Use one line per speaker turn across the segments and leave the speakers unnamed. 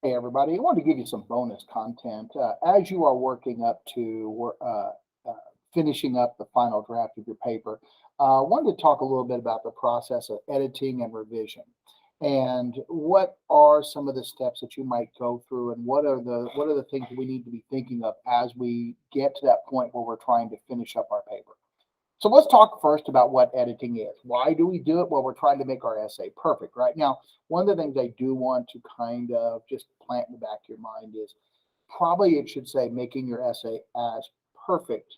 Hey everybody, I want to give you some bonus content as you are working up to finishing up the final draft of your paper. I wanted to talk a little bit about the process of editing and revision, and what are some of the steps that you might go through, and what are the things we need to be thinking of as we get to that point where we're trying to finish up our paper. So let's talk first about what editing is. Why do we do it? Well, we're trying to make our essay perfect, right? Now, one of the things I do want to kind of just plant in the back of your mind is probably it should say making your essay as perfect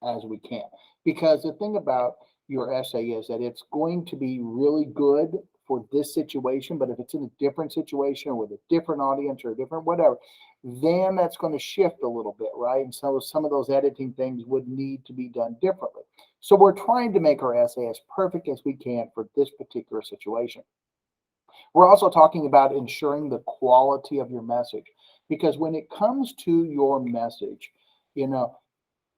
as we can. Because the thing about your essay is that it's going to be really good for this situation, but if it's in a different situation or with a different audience or a different whatever, then that's going to shift a little bit, right? And so some of those editing things would need to be done differently. So we're trying to make our essay as perfect as we can for this particular situation. We're also talking about ensuring the quality of your message, because when it comes to your message, you know,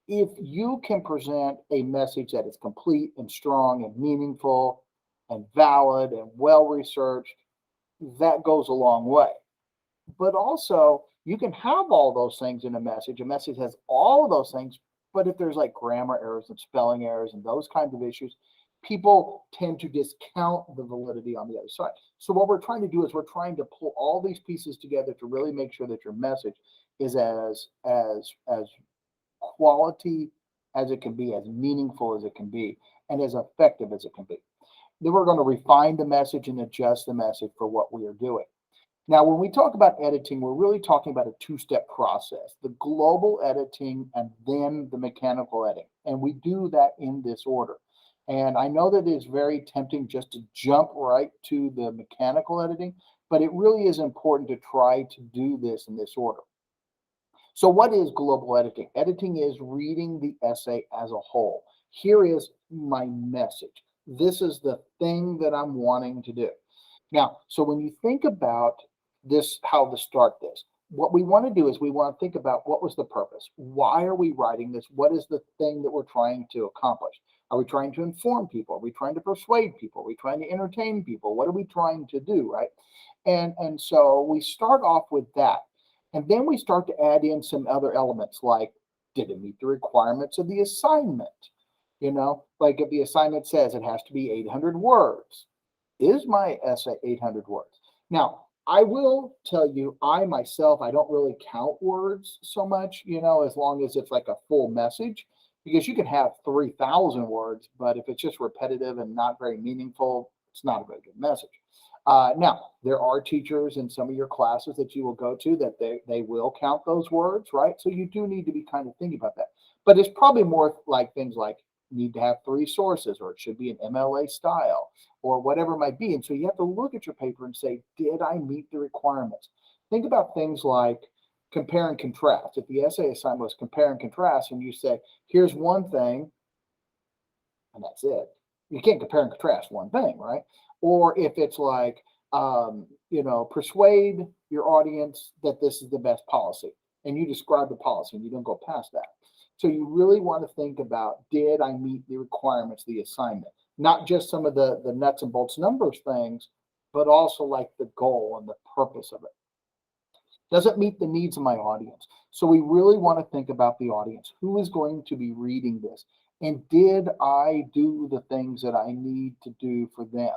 if you can present a message that is complete and strong and meaningful and valid and well researched, that goes a long way. But also, you can have all those things in a message. A message has all of those things, but if there's like grammar errors and spelling errors and those kinds of issues, people tend to discount the validity on the other side. So what we're trying to do is we're trying to pull all these pieces together to really make sure that your message is as quality as it can be, as meaningful as it can be, and as effective as it can be. Then we're going to refine the message and adjust the message for what we are doing. Now, when we talk about editing, we're really talking about a two-step process, the global editing and then the mechanical editing. And we do that in this order. And I know that it is very tempting just to jump right to the mechanical editing, but it really is important to try to do this in this order. So what is global editing? Editing is reading the essay as a whole. Here is my message. This is the thing that I'm wanting to do. Now, so when you think about this, how to start this, what we want to do is we want to think about what was the purpose? Why are we writing this? What is the thing that we're trying to accomplish? Are we trying to inform people? Are we trying to persuade people? Are we trying to entertain people? What are we trying to do, right? And so we start off with that. And then we start to add in some other elements like, did it meet the requirements of the assignment? Like if the assignment says it has to be 800 words, is my essay 800 words? Now, I will tell you, I myself, I don't really count words so much, as long as it's like a full message, because you can have 3,000 words, but if it's just repetitive and not very meaningful, it's not a very good message. Now, there are teachers in some of your classes that you will go to that they will count those words, right? So you do need to be kind of thinking about that. But it's probably more like things like need to have 3 sources, or it should be an MLA style, or whatever it might be. And so you have to look at your paper and say, did I meet the requirements? Think about things like compare and contrast. If the essay assignment was compare and contrast, and you say, here's one thing, and that's it. You can't compare and contrast one thing, right? Or if it's like, persuade your audience that this is the best policy, and you describe the policy and you don't go past that. So you really want to think about, did I meet the requirements of the assignment? Not just some of the nuts and bolts numbers things, but also like the goal and the purpose of it. Does it meet the needs of my audience? So we really want to think about the audience. Who is going to be reading this? And did I do the things that I need to do for them?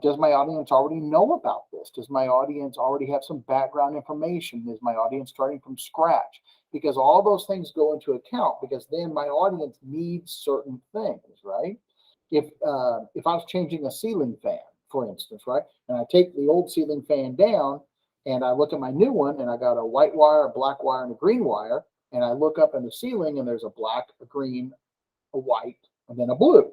Does my audience already know about this? Does my audience already have some background information? Is my audience starting from scratch? Because all those things go into account, because then my audience needs certain things, right? If I was changing a ceiling fan, for instance, right, and I take the old ceiling fan down and I look at my new one and I got a white wire, a black wire, and a green wire, and I look up in the ceiling and there's a black, a green, a white, and then a blue.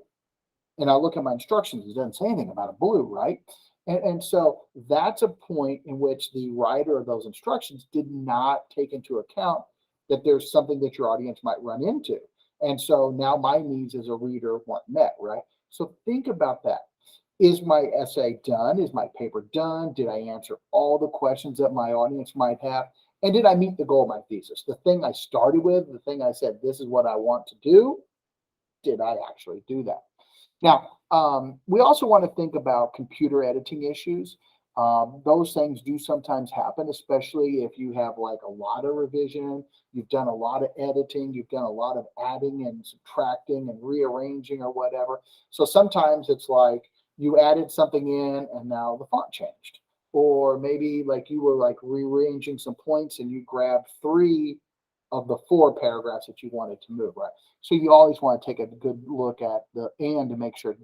And I look at my instructions, it doesn't say anything about a blue, right? And so that's a point in which the writer of those instructions did not take into account that there's something that your audience might run into. And so now my needs as a reader weren't met, right? So think about that. Is my essay done? Is my paper done? Did I answer all the questions that my audience might have? And did I meet the goal of my thesis? The thing I started with, the thing I said, this is what I want to do, did I actually do that? Now, we also want to think about computer editing issues. Those things do sometimes happen, especially if you have like a lot of revision, you've done a lot of editing, you've done a lot of adding and subtracting and rearranging or whatever. So sometimes it's like you added something in and now the font changed. Or maybe like you were like rearranging some points and you grabbed three of the four paragraphs that you wanted to move, right? So you always want to take a good look at the and to make sure,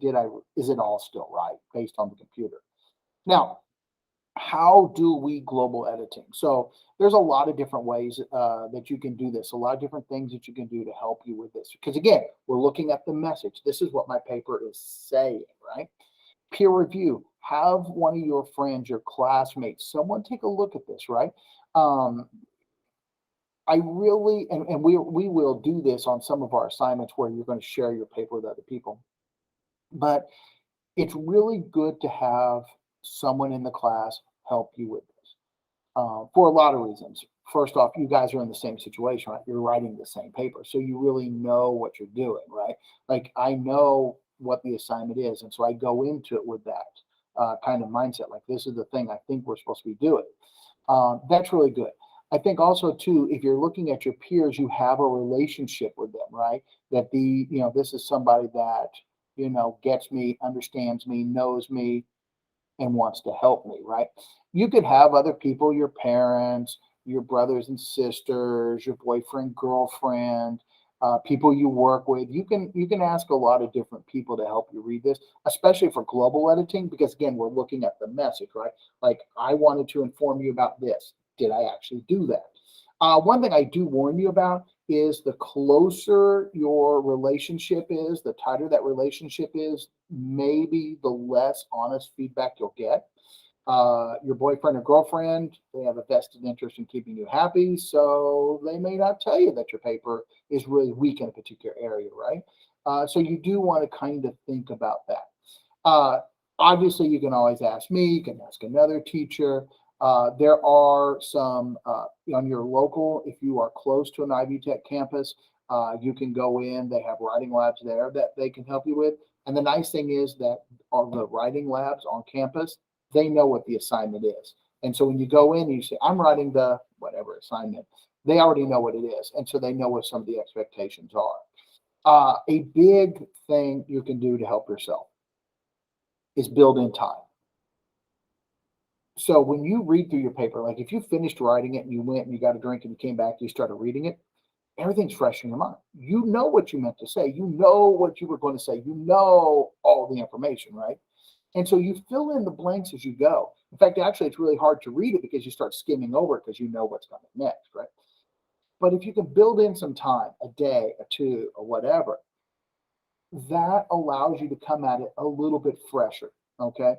is it all still right based on the computer? Now, how do we global editing? So there's a lot of different ways that you can do this, a lot of different things that you can do to help you with this. Because again, we're looking at the message. This is what my paper is saying, right? Peer review. Have one of your friends, your classmates, someone take a look at this, right? Um, I really, and we will do this on some of our assignments where you're going to share your paper with other people. But it's really good to have someone in the class help you with this for a lot of reasons. First off, you guys are in the same situation, right? You're writing the same paper, so you really know what you're doing, right? Like I know what the assignment is, and so I go into it with that kind of mindset. Like this is the thing I think we're supposed to be doing. That's really good. I think also too, if you're looking at your peers, you have a relationship with them, right? That this is somebody that gets me, understands me, knows me, and wants to help me, right? You could have other people, your parents, your brothers and sisters, your boyfriend, girlfriend, people you work with. You can ask a lot of different people to help you read this, especially for global editing, because again, we're looking at the message, right? Like I wanted to inform you about this. Did I actually do that? One thing I do warn you about is the closer your relationship is, the tighter that relationship is, maybe the less honest feedback you'll get. Your boyfriend or girlfriend, they have a vested interest in keeping you happy, so they may not tell you that your paper is really weak in a particular area, right? So you do want to kind of think about that. Uh, Obviously, you can always ask me, you can ask another teacher. There are some on your local, if you are close to an Ivy Tech campus, you can go in. They have writing labs there that they can help you with. And the nice thing is that on the writing labs on campus, they know what the assignment is. And so when you go in, you say, I'm writing the whatever assignment, they already know what it is. And so they know what some of the expectations are. A big thing you can do to help yourself is build in time. So when you read through your paper, like if you finished writing it and you went and you got a drink and you came back, you started reading it, everything's fresh in your mind. You know what you meant to say. You know what you were going to say. You know all the information, right? And so you fill in the blanks as you go. In fact, actually, it's really hard to read it because you start skimming over it because you know what's coming next, right? But if you can build in some time, a day, or two, or whatever, that allows you to come at it a little bit fresher. Okay.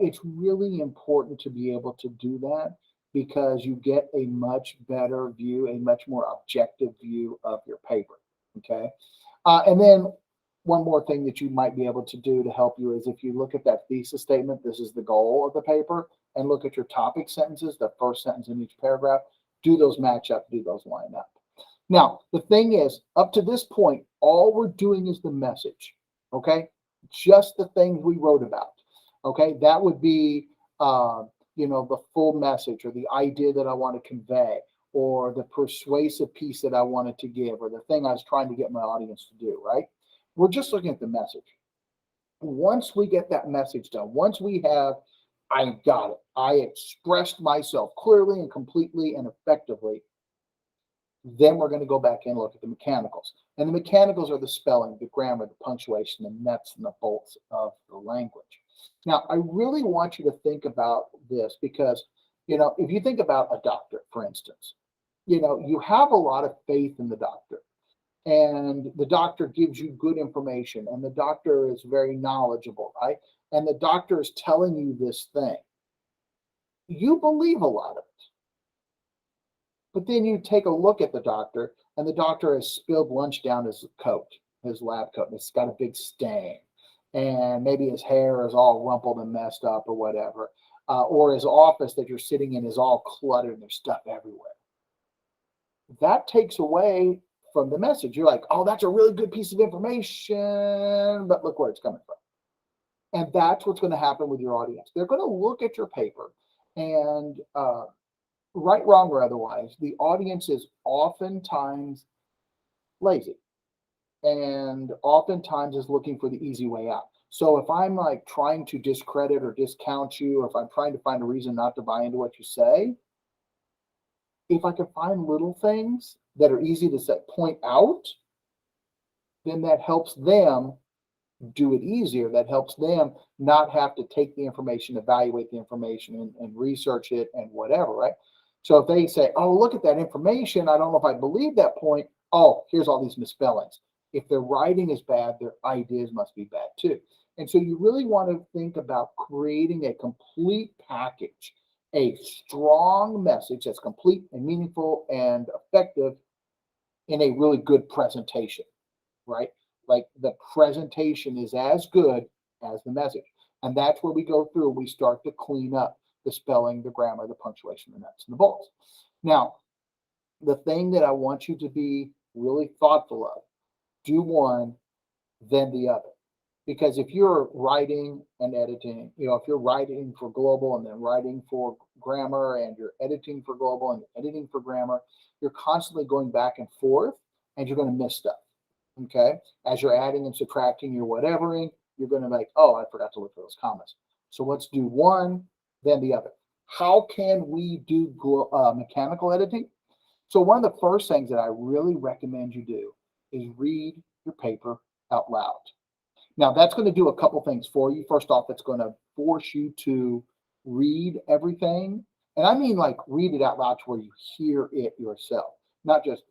It's really important to be able to do that because you get a much better view, a much more objective view of your paper. Okay. And then one more thing that you might be able to do to help you is if you look at that thesis statement, this is the goal of the paper, and look at your topic sentences, the first sentence in each paragraph, do those match up, do those line up. Now, the thing is, up to this point, all we're doing is the message, okay? Just the things we wrote about, okay? That would be, the full message or the idea that I want to convey or the persuasive piece that I wanted to give or the thing I was trying to get my audience to do, right? We're just looking at the message. Once we get that message done, once we have, I got it, I expressed myself clearly and completely and effectively, then we're going to go back and look at the mechanicals. And the mechanicals are the spelling, the grammar, the punctuation, the nuts and the bolts of the language. Now, I really want you to think about this because, if you think about a doctor, for instance, you have a lot of faith in the doctor and the doctor gives you good information and the doctor is very knowledgeable, right? And the doctor is telling you this thing. You believe a lot of it. But then you take a look at the doctor, and the doctor has spilled lunch down his coat, his lab coat, and it's got a big stain. And maybe his hair is all rumpled and messed up or whatever. Or his office that you're sitting in is all cluttered and there's stuff everywhere. That takes away from the message. You're like, oh, that's a really good piece of information, but look where it's coming from. And that's what's going to happen with your audience. They're going to look at your paper and right, wrong, or otherwise, the audience is oftentimes lazy and oftentimes is looking for the easy way out. So if I'm like trying to discredit or discount you, or if I'm trying to find a reason not to buy into what you say, if I can find little things that are easy to set point out, then that helps them do it easier. That helps them not have to take the information, evaluate the information, and research it and whatever, right? So if they say, oh, look at that information, I don't know if I believe that point. Oh, here's all these misspellings. If their writing is bad, their ideas must be bad too. And so you really want to think about creating a complete package, a strong message that's complete and meaningful and effective in a really good presentation, right? Like the presentation is as good as the message. And that's where we go through, we start to clean up the spelling, the grammar, the punctuation, the nuts and the bolts. Now, the thing that I want you to be really thoughtful of, do one, then the other. Because if you're writing and editing, if you're writing for global and then writing for grammar, and you're editing for global and editing for grammar, you're constantly going back and forth and you're going to miss stuff. Okay. As you're adding and subtracting, you're whatevering, you're going to be like, oh, I forgot to look for those commas. So let's do one, then the other. How can we do mechanical editing? So one of the first things that I really recommend you do is read your paper out loud. Now, that's going to do a couple things for you. First off, it's going to force you to read everything. And I mean, like, read it out loud to where you hear it yourself, not just,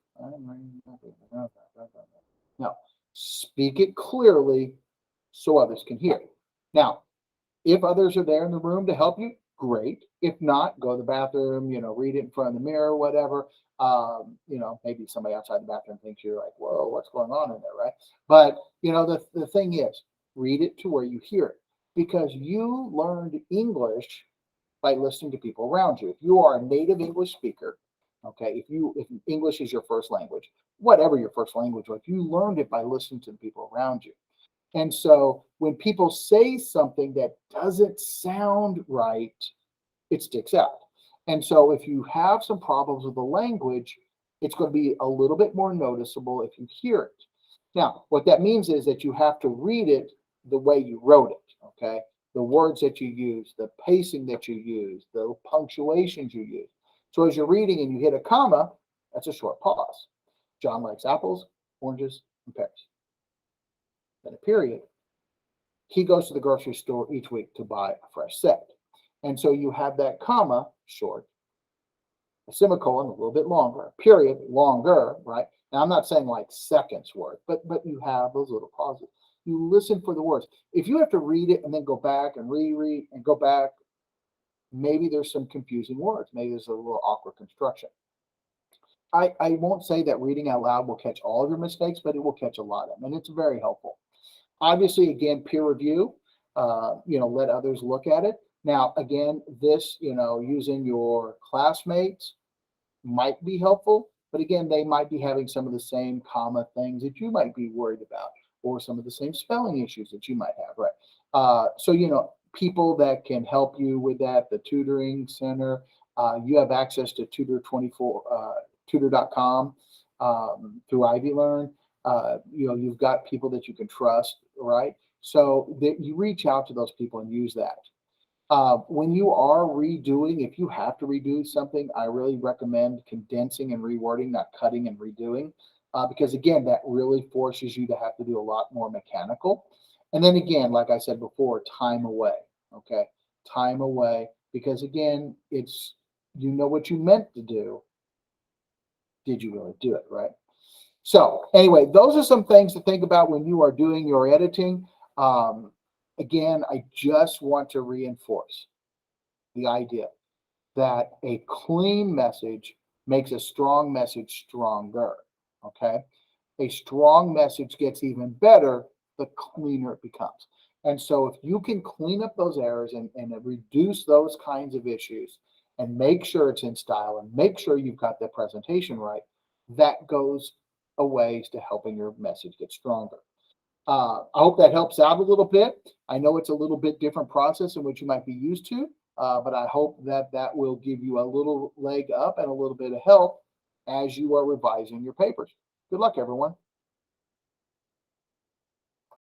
no, speak it clearly so others can hear. Now, if others are there in the room to help you, great. If not, go to the bathroom, read it in front of the mirror, whatever. Maybe somebody outside the bathroom thinks you're like, whoa, what's going on in there, right? But, the thing is, read it to where you hear it, because you learned English by listening to people around you. If you are a native English speaker, okay, if English is your first language, whatever your first language was, you learned it by listening to the people around you. And so when people say something that doesn't sound right, it sticks out. And so if you have some problems with the language, it's going to be a little bit more noticeable if you hear it. Now, what that means is that you have to read it the way you wrote it, okay? The words that you use, the pacing that you use, the punctuations you use. So as you're reading and you hit a comma, that's a short pause. John likes apples, oranges, and pears. Then a period. He goes to the grocery store each week to buy a fresh set. And so you have that comma, short, a semicolon, a little bit longer, a period, longer, right? Now, I'm not saying like seconds worth, but you have those little pauses. You listen for the words. If you have to read it and then go back and reread and go back, maybe there's some confusing words. Maybe there's a little awkward construction. I won't say that reading out loud will catch all of your mistakes, but it will catch a lot of them, and it's very helpful. Obviously, again, peer review, let others look at it. Now, again, this, using your classmates might be helpful, but again, they might be having some of the same comma things that you might be worried about, or some of the same spelling issues that you might have, right? So, people that can help you with that, the tutoring center, you have access to tutor.com through Ivy Learn. You've got people that you can trust, right? So that you reach out to those people and use that. When you are redoing, if you have to redo something, I really recommend condensing and rewording, not cutting and redoing, because again, that really forces you to have to do a lot more mechanical. And then again, like I said before, time away, okay? Time away, because again, it's, what you meant to do. Did you really do it, right? So anyway, those are some things to think about when you are doing your editing. Again, I just want to reinforce the idea that a clean message makes a strong message stronger, okay? A strong message gets even better the cleaner it becomes. And so if you can clean up those errors and reduce those kinds of issues and make sure it's in style and make sure you've got the presentation right, that goes a ways to helping your message get stronger. I hope that helps out a little bit. I know it's a little bit different process than what you might be used to, but I hope that that will give you a little leg up and a little bit of help as you are revising your papers. Good luck, everyone.